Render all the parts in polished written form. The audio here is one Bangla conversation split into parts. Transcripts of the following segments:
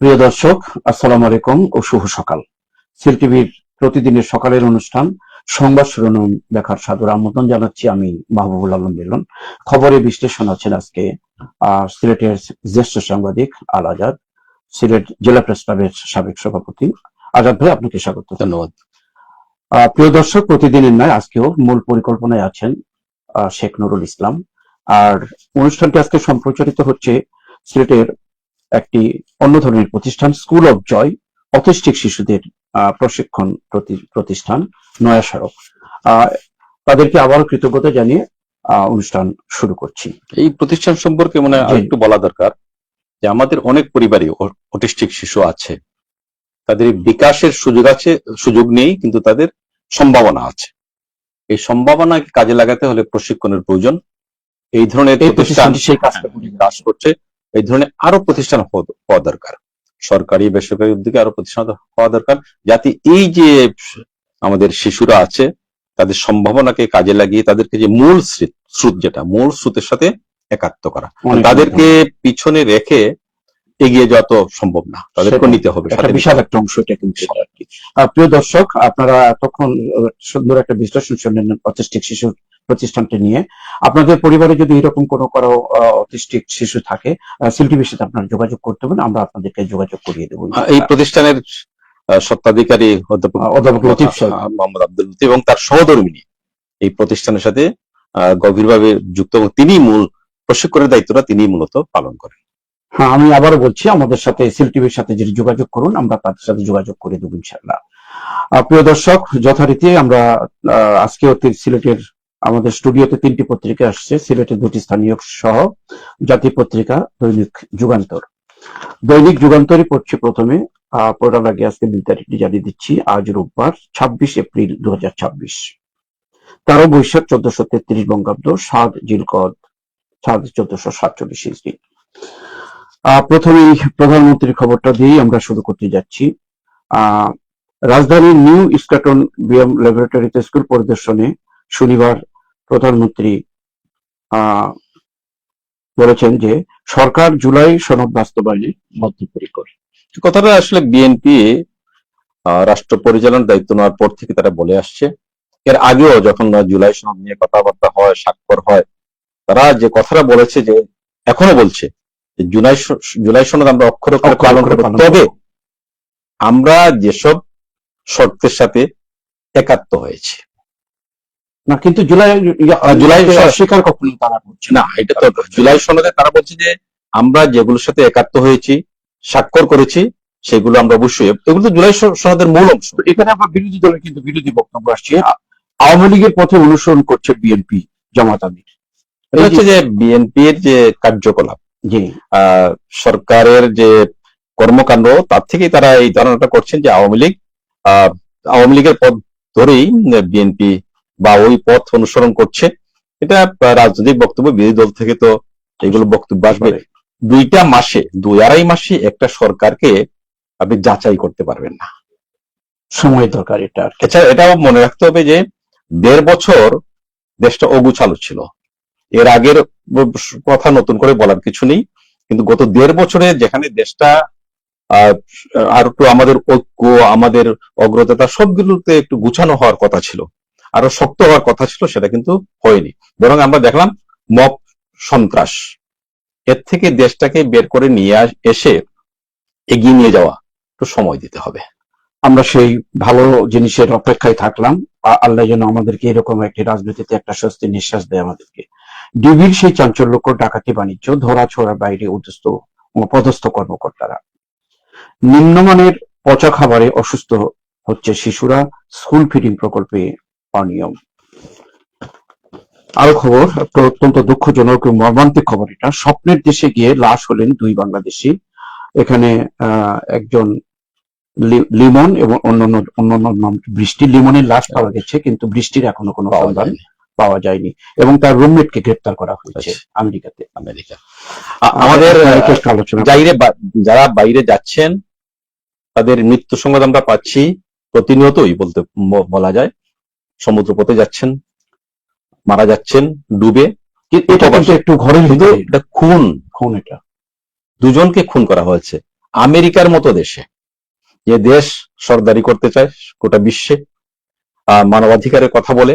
প্রিয় দর্শক, আসসালামু আলাইকুম ও শুভ সকাল। সিল টিভির প্রতিদিনের সকালের অনুষ্ঠান সংবাদ শিরোনাম দেখার সাদর আমন্ত্রণ জানাচ্ছি। আমি মাহবুবুল আলম মিলন। খবরে বিশ্লেষণ আছেন আজকে সিলেটের জ্যেষ্ঠ সাংবাদিক আল আজাদ, সিলেট জেলা প্রেস ক্লাবের সাবেক সভাপতি। আজাদ ভাই, আপনাকে স্বাগত। ধন্যবাদ। প্রিয় দর্শক, প্রতিদিনের নয় আজকেও মূল পরিকল্পনায় আছেন শেখ নুরুল ইসলাম। আর অনুষ্ঠানটি আজকে সম্প্রচারিত হচ্ছে সিলেটের একটি অন্য ধরনের প্রতিষ্ঠান, স্কুল অফ জয়, অটিস্টিক শিশুদের প্রশিক্ষণ প্রতিষ্ঠান, নয়া সড়ক। তাদেরকে আবারও কৃতজ্ঞতা জানিয়ে অনুষ্ঠান শুরু করছি। এই প্রতিষ্ঠান সম্পর্কে মনে হয় একটু বলা দরকার যে আমাদের অনেক পরিবারে অটিস্টিক শিশু আছে, তাদের বিকাশের সুযোগ নেই, কিন্তু তাদের সম্ভাবনা আছে। এই সম্ভাবনাকে কাজে লাগাতে হলে প্রশিক্ষণের প্রয়োজন। এই ধরনের প্রতিষ্ঠান সেই কাজটা কাজ করছে। এই ধরনের আরো প্রতিষ্ঠান হওয়া দরকার, সরকারি বেসরকারি উদ্যোগে আরো প্রতিষ্ঠান হওয়া দরকার, যাতে এই যে আমাদের শিশুরা আছে তাদের সম্ভাবনাকে কাজে লাগিয়ে তাদেরকে যে মূল স্রোতের সাথে একাত্ম করা, তাদেরকে পিছনে রেখে এগিয়ে যাওয়া তো সম্ভব না, তাদেরকে নিতে হবে। বিশাল একটা অংশ এটা কিন্তু। প্রিয় দর্শক, আপনারা এতক্ষণ সুন্দর একটা বিশ্লেষণ শুনলেন অটিস্টিক শিশুর প্রতিষ্ঠানটি নিয়ে। আপনাদের পরিবারে যদি এরকম কোনো অটিস্টিক শিশু থাকে, সিল টিভির সাথে আপনারা যোগাযোগ করতে হবে, আমরা আপনাদেরকে যোগাযোগ করিয়ে দেবো। এই প্রতিষ্ঠানের স্বত্বাধিকারী অধ্যাপক লতিফ মোহাম্মদ আব্দুল লতিফ এবং তার সহধর্মিনী এই প্রতিষ্ঠানের সাথে গভীরভাবে যুক্ত, এবং তিনি মূল প্রশিক্ষণের দায়িত্বটা তিনি মূলত পালন করেন। হ্যাঁ, আমি আবারও বলছি, আমাদের সাথে সিল টিভির সাথে যদি যোগাযোগ করুন, আমরা তাদের সাথে যোগাযোগ করে দেবো ইনশাআল্লাহ। প্রিয় দর্শক, যথারীতি আমরা আজকে সিলেটের আমাদের স্টুডিওতে 3টি পত্রিকা আসছে, সিলেটের 2টি স্থানীয় সহ জাতীয় পত্রিকা দৈনিক যুগান্তর। দৈনিক যুগান্তরই পড়ছি প্রথমে। পড়ার আগে আজকে 2 তারিখটি জানিয়ে দিচ্ছি। আজ রোববার 26 এপ্রিল 2026, 13 বৈশাখ 1433 বঙ্গাব্দ, 7 জিলকদ 1447 ইসরি। প্রথমেই প্রধানমন্ত্রীর খবরটা দিয়েই আমরা শুরু করতে যাচ্ছি। রাজধানীর নিউ ইস্কাটন বিএম ল্যাবরেটরিতে স্কুল পরিদর্শনে শনিবার প্রধানমন্ত্রী বলেছেন যে সরকার জুলাই সনদ বাস্তবায়নে বদ্ধপরিকর। কথাটা আসলে বিএনপি রাষ্ট্র পরিচালনার দায়িত্ব নেওয়ার পর থেকে তারা বলে আসছে। এর আগেও যখন জুলাই সনদ নিয়ে কথাবার্তা হয়, স্বাক্ষর হয়, তারা যে কথাটা বলেছে, যে এখনো বলছে যে জুলাই সনদ আমরা অক্ষরে অক্ষরে পালন করব, তবে আমরা যেসব শর্তের সাথে একাত্ম হয়েছে না, কিন্তু জুলাই অস্বীকার কখনো তারা করছে না। এটা তো জুলাই সনদে তারা বলছে যে আমরা যেগুলোর সাথে একাত্ম হয়েছি, স্বাক্ষর করেছি, সেগুলো আমরা অবশ্যই, এগুলো তো জুলাই সনদের মূল অংশ। এখানে আবার বিরোধী দলের কিন্তু বিরোধী বক্তব্য আসছে, আওয়ামী লীগের পথে অনুসরণ করছে বিএনপি জামাত আমির। এটা হচ্ছে যে বিএনপির যে কার্যকলাপ, সরকারের যে কর্মকাণ্ড, তার থেকেই তারা এই ধারণাটা করছেন যে আওয়ামী লীগের পথ ধরেই বিএনপি বা ওই পথ অনুসরণ করছে। এটা রাজনৈতিক বক্তব্য, বিরোধী দল থেকে তো এগুলো বক্তব্য আসবে। 2-2.5 মাসে একটা সরকারকে আপনি যাচাই করতে পারবেন না, সময় দরকার। এটাও মনে রাখতে হবে যে 1.5 বছর দেশটা অগুছালো ছিল। এর আগের কথা নতুন করে বলার কিছু নেই, কিন্তু গত 1.5 বছরে যেখানে দেশটা আর একটু আমাদের ঐক্য, আমাদের অগ্রতা সবগুলোতে একটু গুছানো হওয়ার কথা ছিল, আরো শক্ত হওয়ার কথা ছিল, সেটা কিন্তু হয়নি। বরং আমরা দেখলাম মব সন্ত্রাস। এর থেকে দেশটাকে বের করে নিয়ে এসে এগিয়ে নিয়ে যাওয়া একটু সময় দিতে হবে। আমরা সেই ভালো জিনিসের অপেক্ষায় থাকলাম। আল্লাহ যেন আমাদেরকে এরকম একটি রাজনীতিতে একটা স্বস্তি নিঃশ্বাস দেয় আমাদেরকে। ডিবির সেই চাঞ্চল্যকর ডাকাতি বাণিজ্য, ধরা ছোঁড়ার বাইরে পদস্থ কর্মকর্তারা। নিম্নমানের পচা খাবারে অসুস্থ হচ্ছে শিশুরা, স্কুল ফিডিং প্রকল্পে অনিয়ম। আরো খবর, অত্যন্ত দুঃখজনক মর্মান্তিক খবর এটা। স্বপ্নের দেশে গিয়ে লাশ হলেন 2 বাংলাদেশি। এখানে একজন লিমন এবং অন্যান্য নাম বৃষ্টি। লিমনের লাশ পাওয়া গেছে, কিন্তু বৃষ্টির এখনো কোনো সন্ধান পাওয়া যায়নি, এবং তার রুমমেটকে গ্রেপ্তার করা হয়েছে আমেরিকা। আমাদের যারা বাইরে যাচ্ছেন তাদের মৃত্যু সংবাদ আমরা পাচ্ছি প্রতিনিয়তই, বলা যায়। সমুদ্রপথে যাচ্ছেন, মারা যাচ্ছেন ডুবে। এটা একটু ঘরের ভিতরে খুন, এটা 2 জনকে খুন করা হয়েছে। আমেরিকার মতো দেশে, যে দেশ সরদারি করতে চায় গোটা বিশ্বে, মানবাধিকারের কথা বলে,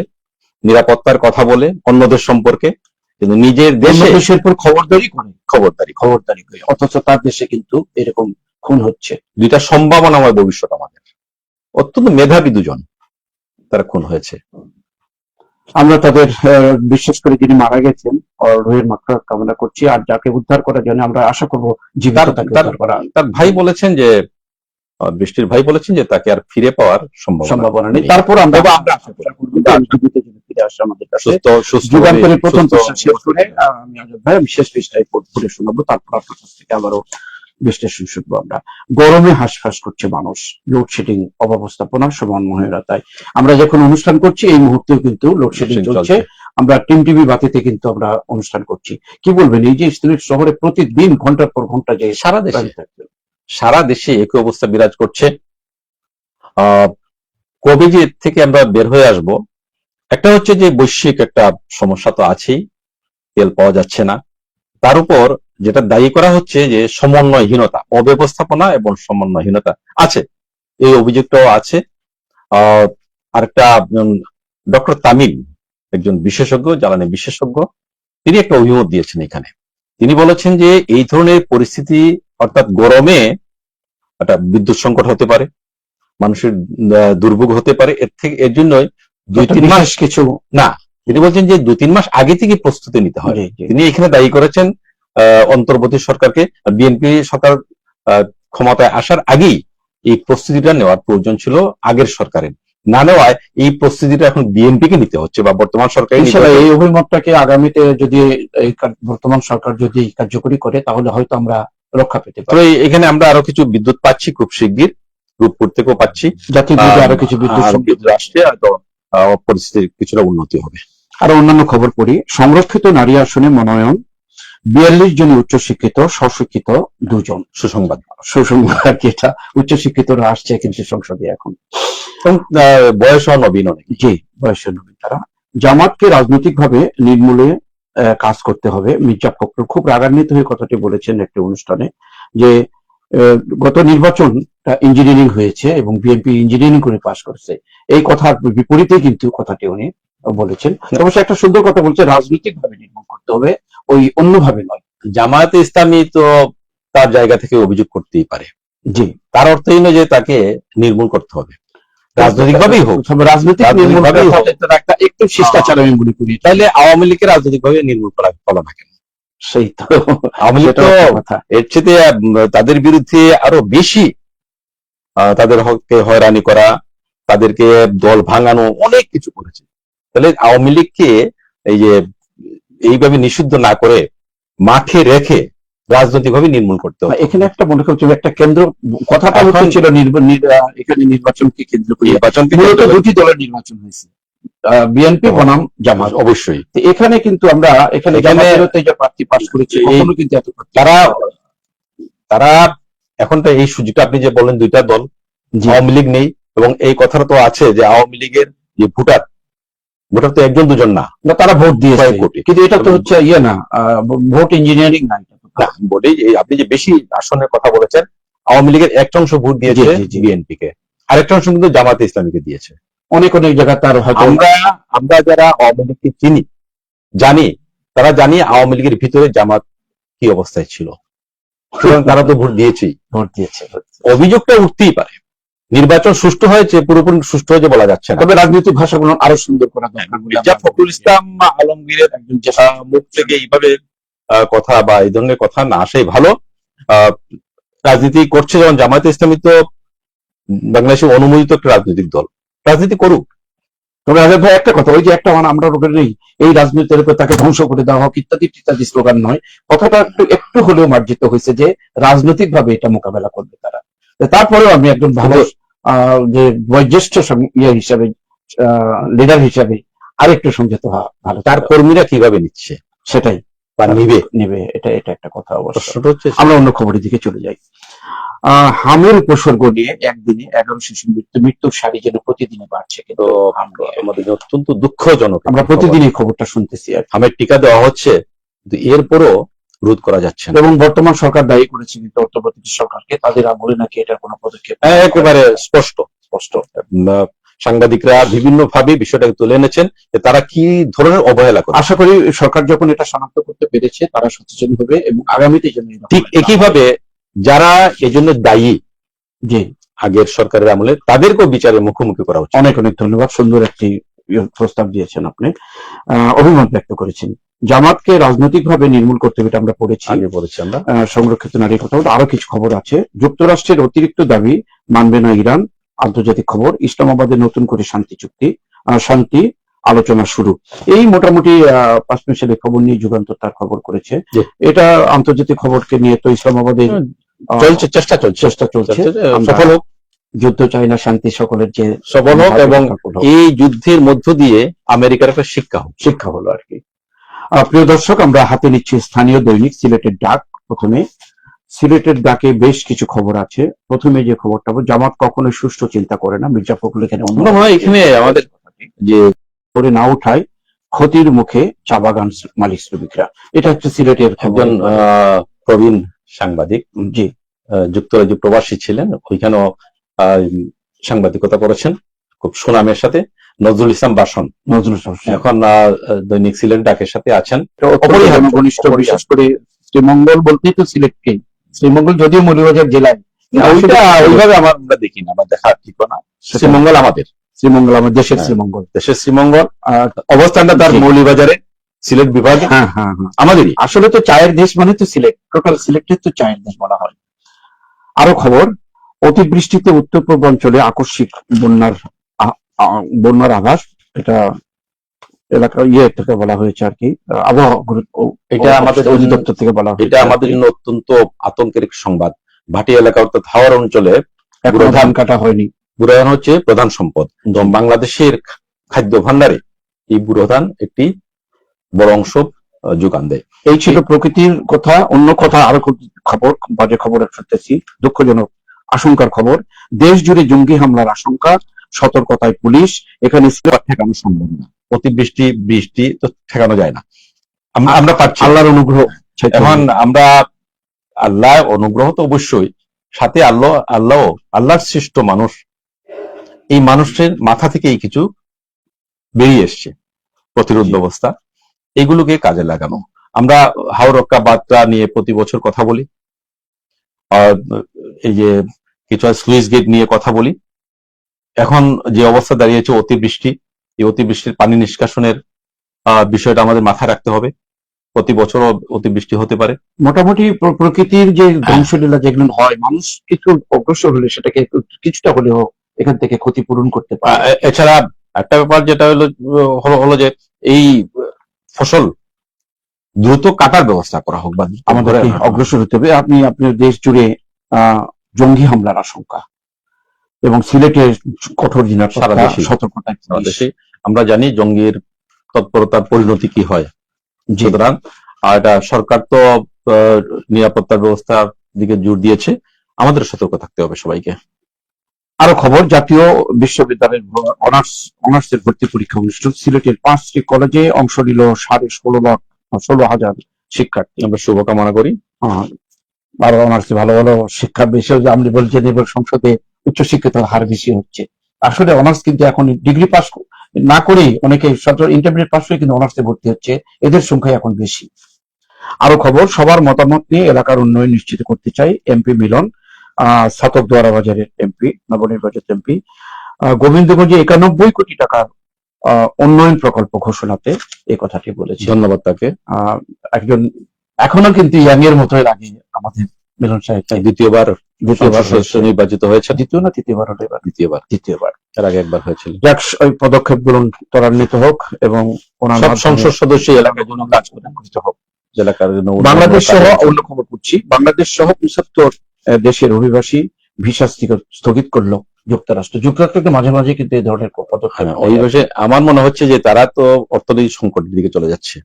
নিরাপত্তার কথা বলে অন্য দেশ সম্পর্কে, কিন্তু নিজের দেশে দেশের উপর খবরদারি করে, খবরদারি করে, অথচ তার দেশে কিন্তু এরকম খুন হচ্ছে। দুইটা সম্ভাবনাময় ভবিষ্যৎ আমাদের। অত্যন্ত মেধাবী দুজন, তারা খুন হয়েছে। আমরা তাদের বিশেষ করে যিনি মারা গেছেন রুহের মাগফিরাত কামনা করছি, আর যাকে উদ্ধার করার জন্য আমরা আশা করব জীবিত তাকে উদ্ধার করা। তার ভাই বলেছেন যে, বৃষ্টির ভাই বলেছেন যে তাকে আর ফিরে পাওয়ার সম্ভাবনা নেই। তারপর আমরা আশা করব জীবিত যিনি ফিরে আসে আমাদের কাছে। যুগান্তরের প্রথম পৃষ্ঠা শেষ করে আমি আজাদ ভাই শেষ পৃষ্ঠায় পড়ে শোনাবো, তারপর আপনার কাছ থেকে আবারও বিশ্লেষণ শুনবো আমরা। গরমে হাঁসফাঁস করছে মানুষ, লোডশেডিং, অব্যবস্থাপনা, সমন্বয়হীনতায়। আমরা যখন অনুষ্ঠান করছি এই মুহূর্তেও কিন্তু লোডশেডিং চলছে। আমরা টিম টিভি বাতিতে কিন্তু আমরা অনুষ্ঠান করছি। কি বলবেন এই যে সিলেট শহরে প্রতিদিন ঘন্টার পর ঘন্টা যে সারা দেশে একই অবস্থা বিরাজ করছে। কবে যে এর থেকে আমরা বের হয়ে আসব? একটা হচ্ছে যে বৈশ্বিক একটা সমস্যা তো আছেই, তেল পাওয়া যাচ্ছে না। তার উপর যেটা দায়ী করা হচ্ছে যে সমন্বয়হীনতা, অব্যবস্থাপনা এবং সমন্বয়হীনতা আছে, এই অভিযোগটাও আছে। আরেকটা ডক্টর তামিম, একজন বিশেষজ্ঞ, জ্বালানি বিশেষজ্ঞ, তিনি একটা অভিমত দিয়েছেন এখানে। তিনি বলেছেন যে এই ধরনের পরিস্থিতি, অর্থাৎ গরমে একটা বিদ্যুৎ সংকট হতে পারে, মানুষের দুর্ভোগ হতে পারে, এর জন্যই 2-3 মাস কিছু না, তিনি বলছেন যে 2-3 মাস আগে থেকে প্রস্তুতি নিতে হয়। তিনি এখানে দায়ী করেছেন অন্তর্বর্তী সরকারকে। বিএনপি সরকার ক্ষমতায় আসার আগেই এই প্রস্তুতিটা নেওয়ার প্রয়োজন ছিল আগের সরকারের, না নেওয়ায় এই প্রস্তুতিটা এখন বিএনপিকে নিতে হচ্ছে বা বর্তমান সরকার। এই অভিমতটাকে আগামীতে যদি বর্তমান সরকার যদি কার্যকরী করে তাহলে হয়তো আমরা রক্ষা পেতে পারি। এখানে আমরা আরো কিছু বিদ্যুৎ পাচ্ছি খুব শিগগির, রূপপুর থেকেও পাচ্ছি, জাতীয় আরো কিছু বিদ্যুৎ আসছে, হয়তো পরিস্থিতির কিছুটা উন্নতি হবে। আরো অন্যান্য খবর পড়ি। সংরক্ষিত নারী আসনে মনোনয়ন 42 জন উচ্চশিক্ষিত, স্বশিক্ষিত 2 জন। সুসংবাদ আর কি, এটা উচ্চশিক্ষিতরা আসছে কিন্তু সংসদে এখন, বয়স নবীন অনেক। জি, বয়স নবীন তারা। জামাতকে রাজনৈতিকভাবে নির্মূলে কাজ করতে হবে। মির্জা ফখরুল খুব রাগান্বিত হয়ে কথাটি বলেছেন একটি অনুষ্ঠানে, যে গত নির্বাচন ইঞ্জিনিয়ারিং হয়েছে এবং বিএনপি ইঞ্জিনিয়ারিং করে পাশ করেছে, এই কথার বিপরীতে কিন্তু কথাটি উনি বলেছেন। অবশ্য একটা সুন্দর কথা বলছে, রাজনৈতিক ভাবে নির্মূল করতে হবে, ওই অন্যভাবে নয়। জামায়াতে ইসলামী তো তার জায়গা থেকে অভিযোগ করতেই পারে, জি, তার অর্থই নয় যে তাকে নির্মূল করতে হবে, রাজনৈতিকভাবেই হোক। রাজনৈতিক একটু শিষ্টাচার আমি মনে করি। তাহলে আওয়ামী লীগকে রাজনৈতিকভাবে নির্মূল করা না কেন? সেই তো, আওয়ামী লীগ তো এর চেয়ে তাদের বিরুদ্ধে আরো বেশি, তাদের হককে হয়রানি করা, তাদেরকে দল ভাঙানো, অনেক কিছু করেছে। তাহলে আওয়ামী লীগকে এই যে এইভাবে নিষিদ্ধ না করে মাঠে রেখে রাজনৈতিকভাবে নির্মূল করতে হবে। এখানে একটা মনে করছে একটা কেন্দ্র, কথাটা ছিল এখানে নির্বাচনকে কেন্দ্র করে, মূলত 2টি দলের নির্বাচন হয়েছে, বিএনপি বনাম জামাত। অবশ্যই এখানে কিন্তু আমরা এখানে যে প্রার্থী পাস করেছি, কিন্তু এত তারা এখন তো এই সুযোগটা, আপনি যে বলেন 2টা দল, আওয়ামী লীগ নেই, এবং এই কথাটা তো আছে যে আওয়ামী লীগের যে ভোটার তো 1-2 জন না, তারা ভোট দিয়েছে, কিন্তু এটা তো হচ্ছে না, ভোট ইঞ্জিনিয়ারিং না। ভোটে আপনি যে বেশি আসনের কথা বলেছেন, আওয়ামী লীগের একটা অংশ ভোট দিয়েছে বিএনপি কে, আরেকটা অংশ কিন্তু জামাতে ইসলামীকে দিয়েছে। অনেক জায়গায় তার হয়তো আমরা যারা আওয়ামী লীগকে চিনি, জানি, তারা জানি আওয়ামী লীগের ভিতরে জামাত কি অবস্থায় ছিল, সুতরাং তারা তো ভোট দিয়েছে। অভিযোগটা উঠতেই পারে। নির্বাচন সুষ্ঠু হয়েছে, পুরোপুরি সুষ্ঠু হয়েছে বলা যাচ্ছে না, তবে রাজনৈতিক ভাষাগুলো আরো সুন্দর করা দরকার। মির্জা ফখরুল ইসলাম আলমগীরের একজন মুখ থেকে এইভাবে কথা বা এই ধরনের কথা না আসাই ভালো। রাজনীতি করছে যেমন জামায়াতে ইসলামী, তো বাংলাদেশে অনুমোদিত একটা রাজনৈতিক দল, রাজনীতি করুক। তবে আজাদ ভাই একটা কথা, ওই যে একটা আমরা রোগের নেই, এই রাজনীতির উপর তাকে ধ্বংস করে দেওয়া হোক ইত্যাদি ইত্যাদি স্লোগান নয়, কথাটা একটু হলেও মার্জিত হয়েছে যে রাজনৈতিক ভাবে এটা মোকাবেলা করবে তারা। তারপরেও আমি একজন ভালো যে বয়োজ্যেষ্ঠ ইয়ে হিসাবে, লিডার হিসাবে আরেকটু সংযত হওয়া ভালো। তার কর্মীরা কিভাবে নিচ্ছে সেটাই নিবে, এটা একটা কথা। অবশ্য আমরা অন্য খবরের দিকে চলে যাই। হামের উপসর্গ নিয়ে একদিনে 11 শিশু মৃত্যুর সারি যেন প্রতিদিনই বাড়ছে, কিন্তু আমাদের অত্যন্ত দুঃখজনক। আমরা প্রতিদিনই খবরটা শুনতেছি। হামের টিকা দেওয়া হচ্ছে, কিন্তু এরপরও রোধ করা যাচ্ছে না। এবং বর্তমান সরকার দায়ী করেছে কিন্তু অন্তর্বর্তী সরকারকে, তাদের আমলে নাকি এটার কোনো পদক্ষেপ একেবারে স্পষ্ট স্পষ্ট সাংবাদিকরা বিভিন্ন ভাবে বিষয়টাকে তুলে এনেছেন যে তারা কি ধরনের অবহেলা করে। আশা করি সরকার যখন এটা শনাক্ত করতে পেরেছে তারা সচেতন হবে এবং আগামীতে যেন ঠিক একইভাবে যারা এজন্য দায়ী, যে আগের সরকারের আমলে, তাদেরকেও বিচারের মুখোমুখি করা উচিত। অনেক অনেক ধন্যবাদ, সুন্দর একটি প্রস্তাব দিয়েছেন আপনি, অভিমত ব্যক্ত করেছেন। জামাতকে রাজনৈতিকভাবে নির্মূল করতে হবে, এটা আমরা পড়েছি, আগে পড়েছি আমরা। সংরক্ষিত নারীর কথা বলতে আরো কিছু খবর আছে। যুক্তরাষ্ট্রের অতিরিক্ত দাবি মানবে না ইরান, আন্তর্জাতিক খবর। ইসলামাবাদে নতুন করে শান্তি আলোচনা শুরু। এই মোটামুটি 5 মিনিটের খবর নিয়ে যুগান্তর তার খবর করেছে। এটা আন্তর্জাতিক খবরকে নিয়ে তো ইসলামাবাদে চলছে, চেষ্টা চলছে, সফল হোক। যুদ্ধ চাই না, শান্তি সকলের যে সফল হোক এবং এই যুদ্ধের মধ্য দিয়ে আমেরিকার একটা শিক্ষা হলো আর কি। প্রিয় দর্শক, আমরা হাতে নিচ্ছি স্থানীয় দৈনিক সিলেটের ডাক। প্রথমে সিলেটের ডাকে বেশ কিছু খবর আছে। প্রথমে যে খবরটা, জামাত কখনোই সুষ্ঠু চিন্তা করে না, মির্জা ফখরুল এখানে এখানে আমাদের যে করে না উঠায় ক্ষতির মুখে চা বাগান মালিক শ্রমিকরা। এটা হচ্ছে সিলেটের একজন প্রবীণ সাংবাদিক, জি, যুক্তরাজ্যে প্রবাসী ছিলেন, ওইখানেও সাংবাদিকতা করেছেন খুব সুনামের সাথে। নজরুল ইসলাম বাসন এখন দৈনিক সিলেট ডাকের সাথে আছেন, ঘনিষ্ঠ। বিশেষ করে শ্রীমঙ্গল বলতেই তো সিলেটকে, শ্রীমঙ্গল যদিও মৌলভীবাজার জেলায়, ওইভাবে আমরা দেখি না, আমার দেখা ঠিক না। শ্রীমঙ্গল আমাদের দেশের শ্রীমঙ্গল, অবস্থানটা তার মৌলভীবাজারে, সিলেট বিভাগে। হ্যাঁ, আমাদেরই। আসলে তো চায়ের দেশ মানে তো সিলেট, টোটাল সিলেটের তো চায়ের দেশ বলা হয়। আরো খবর, অতিবৃষ্টিতে উত্তর পূর্বাঞ্চলে আকস্মিক বন্যার আভাস। এটা এলাকা থেকে বলা হয়েছে আর কি, আবহাওয়া এটা আমাদের অধিদপ্তর থেকে বলা হয়েছে। এটা আমাদের জন্য অত্যন্ত আতঙ্কের সংবাদ। ভাটি এলাকা অর্থাৎ হাওড় অঞ্চলে এখনো ধান কাটা হয়নি। বুড়ো ধান হচ্ছে প্রধান সম্পদ, এবং বাংলাদেশের খাদ্য ভান্ডারে এই বুড়ো ধান একটি বড় অংশ যোগান দেয়। এই ছিল প্রকৃতির কথা। অন্য কথা আরো খবর, বাজে খবর শুনতেছি, দুঃখজনক আশঙ্কার খবর। দেশ জুড়ে জঙ্গি হামলার আশঙ্কা, সতর্কতায় পুলিশ। এখানে ঠেকানো সম্ভব না, বৃষ্টি তো ঠেকানো যায় না। আমরা পাচ্ছি আল্লাহর অনুগ্রহ। এখন আমরা আল্লাহ অনুগ্রহ তো অবশ্যই, সাথে আল্লাহর সৃষ্ট মানুষ, এই মানুষের মাথা থেকেই কিছু বেরিয়ে এসছে প্রতিরোধ ব্যবস্থা, এগুলোকে কাজে লাগানো। আমরা হাওড়কা বার্তা নিয়ে প্রতি বছর কথা বলি, আর এই যে কিছু স্লুইস গেট নিয়ে কথা বলি। এখন যে অবস্থা দাঁড়িয়েছে অতিবৃষ্টি, এই অতিবৃষ্টির পানি নিষ্কাশনের বিষয়টা আমাদের মাথায় রাখতে হবে। প্রতি বছর অতিবৃষ্টি হতে পারে। মোটামুটি প্রকৃতির যে ধ্বংসলীলা যেগুলো হয়, মানুষ কিছু অগ্রসর হলে সেটাকে কিছুটা হলেও এখান থেকে ক্ষতিপূরণ করতে পারে। এছাড়া একটা ব্যাপার যেটা হলো যে এই ফসল দ্রুত কাটার ব্যবস্থা করা হোক, বা আমাদের অগ্রসর হতে হবে। আপনার দেশ জুড়ে জঙ্গি হামলার আশঙ্কা এবং সিলেটের কঠোর নিরাপত্তা, সতর্কতা। আমরা জানি জঙ্গির তৎপরতার পরিণতি কি হয়, সুতরাং এটা সরকার তো নিরাপত্তার ব্যবস্থার দিকে জোর দিয়েছে, আমাদের সতর্ক থাকতে হবে সবাইকে। আরো খবর, জাতীয় বিশ্ববিদ্যালয়ের অনার্সের ভর্তি পরীক্ষা অনুষ্ঠিত। সিলেটের 5টি কলেজে অংশ নিল 16,000 শিক্ষার্থী। আমরা শুভকামনা করি। আরো অনার্সে ভালো ভালো শিক্ষা বেশি, আপনি বলছেন এবার সংসদে উচ্চশিক্ষিতার হার বেশি হচ্ছে। আসলে অনার্স কিন্তু এখন ডিগ্রি পাস না করে অনেকে ইন্টারমিডিয়েট পাস করে কিন্তু অনার্সে ভর্তি হচ্ছে, এদের সংখ্যা এখন বেশি। আরো খবর, সবার মতামত নিয়ে এলাকার উন্নয়ন নিশ্চিত করতে চাই এমপি মিলন। ছাতক দোয়ারা বাজারের এমপি, নবনির্বাচিত এমপি। গোবিন্দগঞ্জে 91 কোটি টাকার উন্নয়ন প্রকল্প ঘোষণাতে এই কথাটি বলেছে। ধন্যবাদ তাকে। একজন এখনো কিন্তু ইয়াং এর মতোই লাগে আমাদের মিলন সাহেব। দ্বিতীয়বার নির্বাচিত হয়েছে। দ্বিতীয় না তৃতীয়বার হলো এবার? দ্বিতীয়বার। এর আগে একবার হয়েছিল। যাক, ওই পদক্ষেপগুলো ত্বরান্বিত হোক এবং সব সংসদ সদস্য এলাকার জন্য কাজ করতে হোক। বাংলাদেশ সহ অন্য খবর করছি, বাংলাদেশ সহ 75 দেশের অভিবাসী ভিসা স্থগিত করলো যুক্তরাষ্ট্র মাঝে মাঝে কিন্তু এই ধরনের পদক্ষেপ। অভিবাসী আমার মনে হচ্ছে যে তারা তো অর্থনৈতিক সংকটের দিকে চলে যাচ্ছে।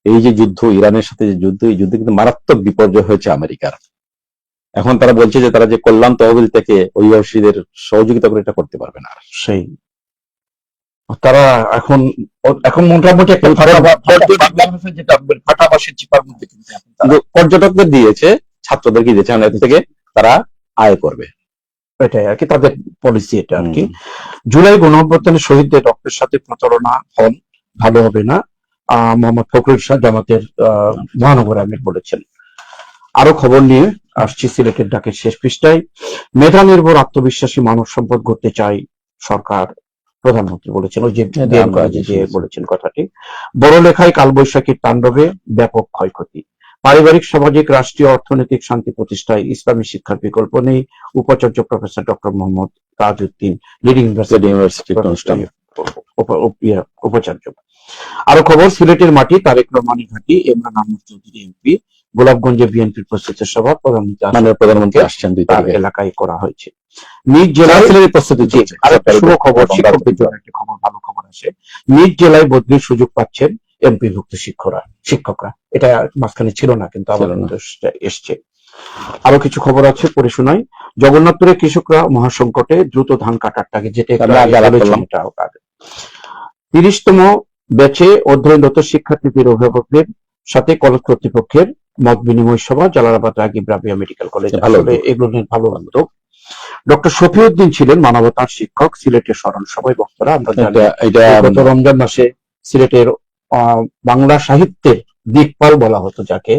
এই যে যুদ্ধ, ইরানের সাথে যে যুদ্ধ, এই যুদ্ধে কিন্তু মারাত্মক বিপর্যয় হয়েছে আমেরিকার। এখন তারা বলছে যে তারা যে কল্যাণ তহবিল থেকে অভিবাসীদের সহযোগিতা করে এটা করতে পারবে না। তারা এখন এখন মোটামুটি একটা যেটা ফাটাবাসের চিপার মধ্যে কিন্তু এখন তারা পর্যটকদের দিয়েছে, ছাত্রদেরকে দিয়েছে, কারণ এর থেকে তারা আয় করবে। এটাই আর কি তাদের পলিসি, এটা আর কি। জুলাই গণঅভ্যুত্থানে শহীদদের রক্তের সাথে প্রতারণা হল ভালো হবে না, মোহাম্মদ ফখরুল শাহ জামাতের মহানগর আমির বলেছেন। আরো খবর নিয়ে আসছি সিলেটের ডাকের শেষ পৃষ্ঠায়। মেধা নির্ভর আত্মবিশ্বাসী মানব সম্পদ গড়তে চাই সরকার, প্রধানমন্ত্রী বলেছেন। ওই যে বলেছেন কথাটি। বড় লেখায় কালবৈশাখীর তাণ্ডবে ব্যাপক ক্ষয়ক্ষতি, পারিবারিক সামাজিক রাষ্ট্রীয় অর্থনৈতিক শান্তি প্রতিষ্ঠায় ইসলামী শিক্ষার বিকল্প নেই, উপাচার্য professor doctor Mohammad Tajuddin, leading university উপাচার্য। আরো খবর, সিলেটের মাটি তারেক রহমানের ঘাঁটি, ইমরান আহমদ চৌধুরী এমপি, গোলাপগঞ্জে বিএনপির প্রস্তুতি সভা, প্রধানমন্ত্রী আসছেন 2 তারিখ এলাকায় করা হয়েছে। নিজ জেলায় প্রস্তুতি চলছে। আরেকটা শুভ খবর, শিক্ষকদের জন্য একটা খবর, ভালো খবর আছে। নিজ জেলায় বদলির সুযোগ পাচ্ছেন এমপিভুক্ত শিক্ষকরা। এটা মাঝখানে ছিল না, কিন্তু আবার এসছে। আরো কিছু খবর আছে, পড়ে শোনাই। জগন্নাথপুরে কৃষকরা মহাসংকটে, দ্রুত ধান কাটার টাকে, যেটা 30তম ব্যাচে অধ্যয়নরত শিক্ষার্থীদের অভিভাবকদের সাথে কলেজ কর্তৃপক্ষের মত বিনিময় সভা, জালালাবাদ রাগিব রাবিয়া মেডিকেল কলেজ। আসলে এগুলো ভালো উদ্যোগ। ডক্টর শফিউদ্দিন ছিলেন মানবতার শিক্ষক, সিলেটের স্মরণ সভায় বক্তারা। আমরা জানি গত রমজান মাসে সিলেটের বাংলা সাহিত্যের দিকপাল বলা হতো যাকে।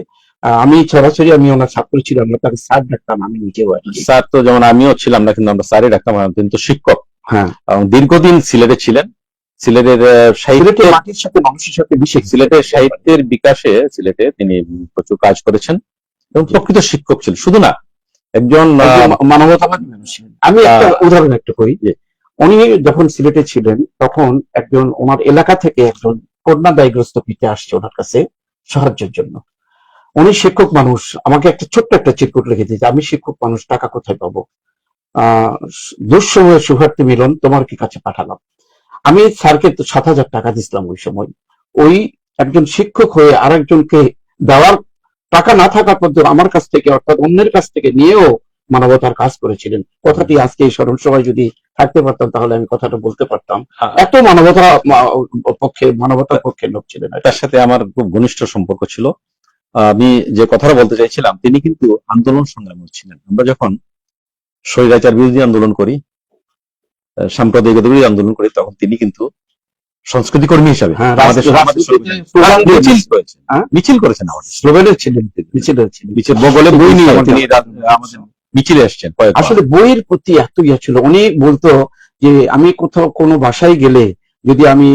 আমি সরাসরি ওনার ছাত্র ছিলাম না, তাকে স্যার ডাকতাম আমি নিজেও। স্যার তো যেমন আমিও ছিলাম না, কিন্তু আমরা স্যারই ডাকতাম, কিন্তু শিক্ষক। হ্যাঁ, দীর্ঘদিন সিলেটে ছিলেন। সিলেটের সাহিত্যের মাটির সাথে মানুষের সাথে বিশেষ, সিলেটের সাহিত্যের বিকাশে সিলেটে তিনি প্রচুর কাজ করেছেন এবং প্রকৃত শিক্ষক ছিলেন। শুধু না, একজন মানবতাবাদী মানুষ ছিলেন। আমি একটা উদাহরণ একটা করি, যে উনি যখন সিলেটে ছিলেন তখন একজন ওনার এলাকা থেকে একজন কন্যাদায়গ্রস্ত পিতা আসছে ওনার কাছে সাহায্যের জন্য। উনি শিক্ষক মানুষ, আমাকে একটা ছোট্ট একটা চিরকুট লিখে দিয়েছে, আমি শিক্ষক মানুষ, টাকা কোথায় পাবো, দুঃসময়ে শুভার্থী মিলন তোমার কি কাছে পাঠালাম। আমি স্যারকে 7,000 টাকা দিছিলাম ওই সময়। ওই একজন শিক্ষক হয়ে আরেকজনকে দেওয়ার টাকা না থাকা পর্যন্ত আমার কাছ থেকে, অর্থাৎ অন্যের কাছ থেকে নিয়েও মানবতার কাজ করেছিলেন। কথাটি আজকে এই স্মরণ সভায় যদি থাকতে পারতাম তাহলে আমি কথাটা বলতে পারতাম। এত মানবতার পক্ষে লোক ছিলেন। তার সাথে আমার খুব ঘনিষ্ঠ সম্পর্ক ছিল। আমি যে কথাটা বলতে চাইছিলাম, তিনি কিন্তু আন্দোলন সংগ্রামী ছিলেন। আমরা যখন স্বৈরাচার বিরোধী আন্দোলন করি, সাম্প্রদায়িকতা বিরোধী আন্দোলন করি, তখন তিনি কিন্তু সংস্কৃতি কর্মী হিসাবে মিছিল করেছেন, স্লোগানের ছিলেন, বগলে বই নিয়ে তিনি আমাদের মিছিলে এসছেন। আসলে বইয়ের প্রতি এত ইয়ে ছিল, অনেক বলতো যে আমি কোথাও কোনো বাসায় গেলে যদি আমি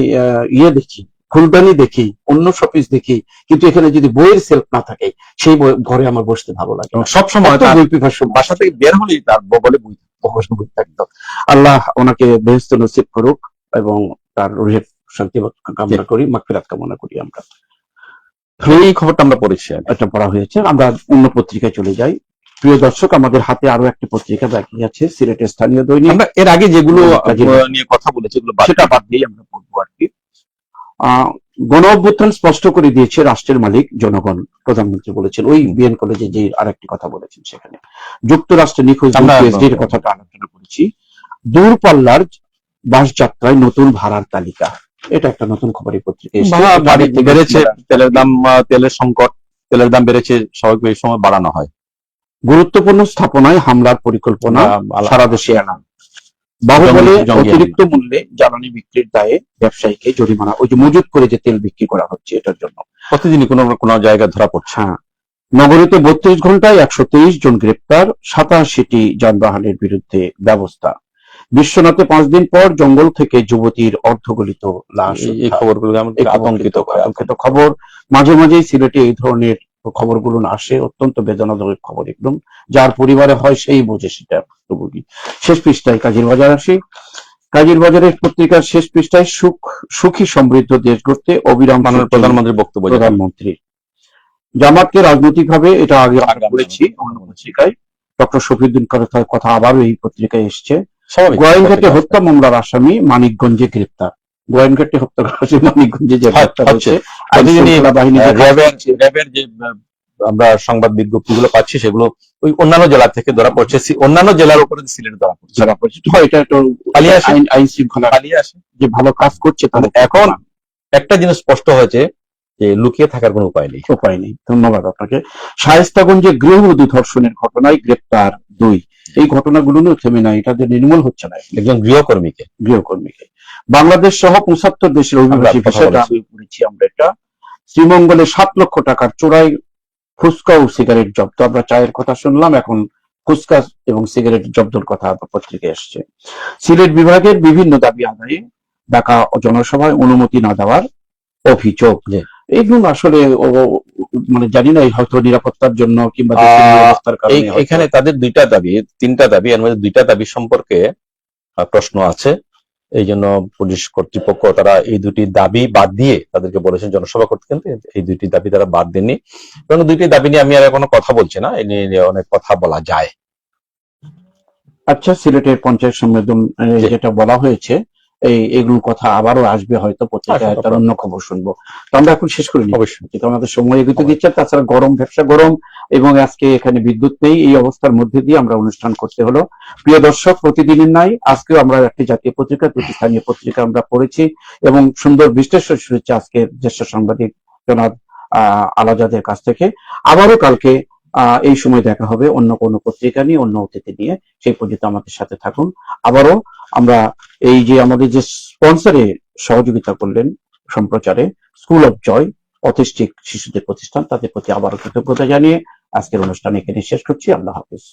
দেখি, ফুলদানি দেখি, অন্য শপিস দেখি, কিন্তু এখানে যদি বইয়ের সেলফ না থাকে সেই ঘরে আমার বসতে ভালো লাগে। সবসময় বাসা থেকে বের হলেই তার বগলে বই থাকতো। আল্লাহ ওনাকে বেহেশত নসিব করুক এবং তার রুহের শান্তি কামনা করি, মাগফিরাত কামনা করি। আমরা এই খবরটা আমরা পড়েছি, এটা পড়া হয়েছে। আমরা অন্য পত্রিকায় চলে যাই। প্রিয় দর্শক, আমাদের হাতে আরো একটি পত্রিকা বাকি আছে, সিলেটের স্থানীয় দৈনিক। আমরা এর আগে যেগুলো নিয়ে কথা বলেছি সেটা বাদ দিয়ে আমরা পড়বো আর কি। গণ অভ্যুত্থান স্পষ্ট করে দিয়েছে রাষ্ট্রের মালিক জনগণ, প্রধানমন্ত্রী বলেছেন। ওই বিএন কলেজে যে আরেকটি কথা বলেছেন, সেখানে যুক্তরাষ্ট্রে নিখোঁজ পিএইচডির কথাটা আলোচনা করেছি। দূরপাল্লার বাস যাত্রায় নতুন ভাড়ার তালিকা, এটা একটা নতুন খবরের পত্রিকা বেড়েছে। তেলের সংকট, তেলের দাম বেড়েছে, স্বাভাবিক এই সময় বাড়ানো হয়। গুরুত্বপূর্ণ স্থাপনায় হামলার পরিকল্পনা, সারা দেশে এলান। বাহুবলে অতিরিক্ত মূল্যে জ্বালানি বিক্রির দায়ে ব্যবসায়ীকে জরিমানা, ওই যে মজুত করে যে তেল বিক্রি করা হচ্ছে এটার জন্য প্রতিদিনই কোনো জায়গায় ধরা পড়ছে। নগরীতে 32 ঘন্টায় 123 জন গ্রেপ্তার, 87টি যানবাহনের বিরুদ্ধে ব্যবস্থা। বিশ্বনাথে 5 দিন পর জঙ্গল থেকে যুবতীর অর্ধগলিত লাশ। এই খবরগুলো আতঙ্কিত খবর। মাঝে মাঝেই সিলেটে এই ধরনের খবরগুলো আসে, অত্যন্ত বেদনাদায়ক খবর একদম। যার পরিবারে হয় সেই বোঝে সেটা ভুক্তভোগী। শেষ পৃষ্ঠায় কাজীর বাজার আসি। কাজীর বাজারের পত্রিকার শেষ পৃষ্ঠায় সুখী সমৃদ্ধ দেশ গড়তে অবিরাম প্রধানমন্ত্রীর বক্তব্য। প্রধানমন্ত্রী জামাতকে রাজনৈতিকভাবে, এটা আগে বলেছি অন্য পত্রিকায়, ডক্টর শফিউদ্দিন কথা আবারও এই পত্রিকায় এসছে। গোয়েন্দাঘাটে হত্যা মামলার আসামি মানিকগঞ্জে গ্রেপ্তার। গোয়েন্দাঘাটে হত্যা মানিকগঞ্জে যে গ্রেপ্তার হচ্ছে, র্যাবের যে আমরা সংবাদ বিজ্ঞপ্তিগুলো পাচ্ছি সেগুলো ওই অন্যান্য জেলা থেকে ধরা পড়ছে, অন্যান্য জেলার উপরে সিলেট ধরা পড়ছে, যারা পরিচিত হয়, এটা একটু পালিয়ে আসে। আইন শৃঙ্খলা পালিয়ে আসে। যে ভালো কাজ করছে তাদের এখন একটা জিনিস স্পষ্ট হয়েছে যে লুকিয়ে থাকার কোনো উপায় নেই। উপায় নেই। ধন্যবাদ আপনাকে। শায়েস্তাগঞ্জে গৃহবধূ ধর্ষণের ঘটনায় গ্রেপ্তার 2। এই ঘটনাগুলো নিয়ে থেমে নাই, এটা যে নির্মূল হচ্ছে না একজন গৃহকর্মীকে। বাংলাদেশ সহ 75 দেশের অভিবাসী আমরা কথা ভিসা বলেছি। দাবি করেছি আমরা। এটা শ্রীমঙ্গলে 7 লক্ষ টাকার চোরাই ফুচকা ও সিগারেট জব্দ। আমরা চায়ের কথা শুনলাম, এখন ফুচকা এবং সিগারেট জব্দের কথা পত্রিকায় এসছে। সিলেট বিভাগের বিভিন্ন দাবি আদায়ে ঢাকা জনসভায় অনুমতি না দেওয়ার অভিযোগ। জি। এইগুলো আসলে মানে জানি না, হয়তো নিরাপত্তার জন্য কিংবা দেশের নিরাপত্তার কারণে হয়তো। এখানে তাদের তিনটা দাবি, এর মধ্যে 2টা দাবি সম্পর্কে প্রশ্ন আছে। এই জন্য পুলিশ কর্তৃপক্ষ তারা এই 2টি দাবি বাদ দিয়ে তাদেরকে বলেছেন জনসভা করতে, কিন্তু এই 2টি দাবি তারা বাদ দেননি। এবং 2টি দাবি নিয়ে আমি আর এখনো কথা বলছি না, এই নিয়ে অনেক কথা বলা যায়। আচ্ছা, সিলেটের পঞ্চায়েত সম্মেলন যেটা বলা হয়েছে, এগুলোর কথা আবারও আসবে হয়তো পত্রিকায়, তার অন্য খবর শুনবো। তো আমরা এখন শেষ করে নিই, অবশ্যই আমাদের সময় এগোতে দিচ্ছে। তাছাড়া ব্যবসা গরম, এবং আজকে এখানে বিদ্যুৎ নেই। এই অবস্থার মধ্যে দিয়ে আমরা অনুষ্ঠান করতে হলো। প্রিয় দর্শক, প্রতিদিনের নাই আজকেও আমরা একটি জাতীয় পত্রিকা, 2টি স্থানীয় পত্রিকা আমরা পড়েছি এবং সুন্দর বিশ্লেষণ শুনেছি আজকে জ্যেষ্ঠ সাংবাদিক জনাব আলাজাদের কাছ থেকে। আবারও কালকে এই সময় দেখা হবে অন্য কোনো পত্রিকা নিয়ে, অন্য অতিথি নিয়ে। সেই পর্যন্ত আমাদের সাথে থাকুন। আবারও আমরা এই যে আমাদের যে স্পন্সরে সহযোগিতা করলেন সম্প্রচারে, স্কুল অফ জয় অটিস্টিক শিশুদের প্রতিষ্ঠান, তাদের প্রতি আবারও কৃতজ্ঞতা জানিয়ে আজকের অনুষ্ঠান এখানে শেষ করছি। আল্লাহ হাফিজ।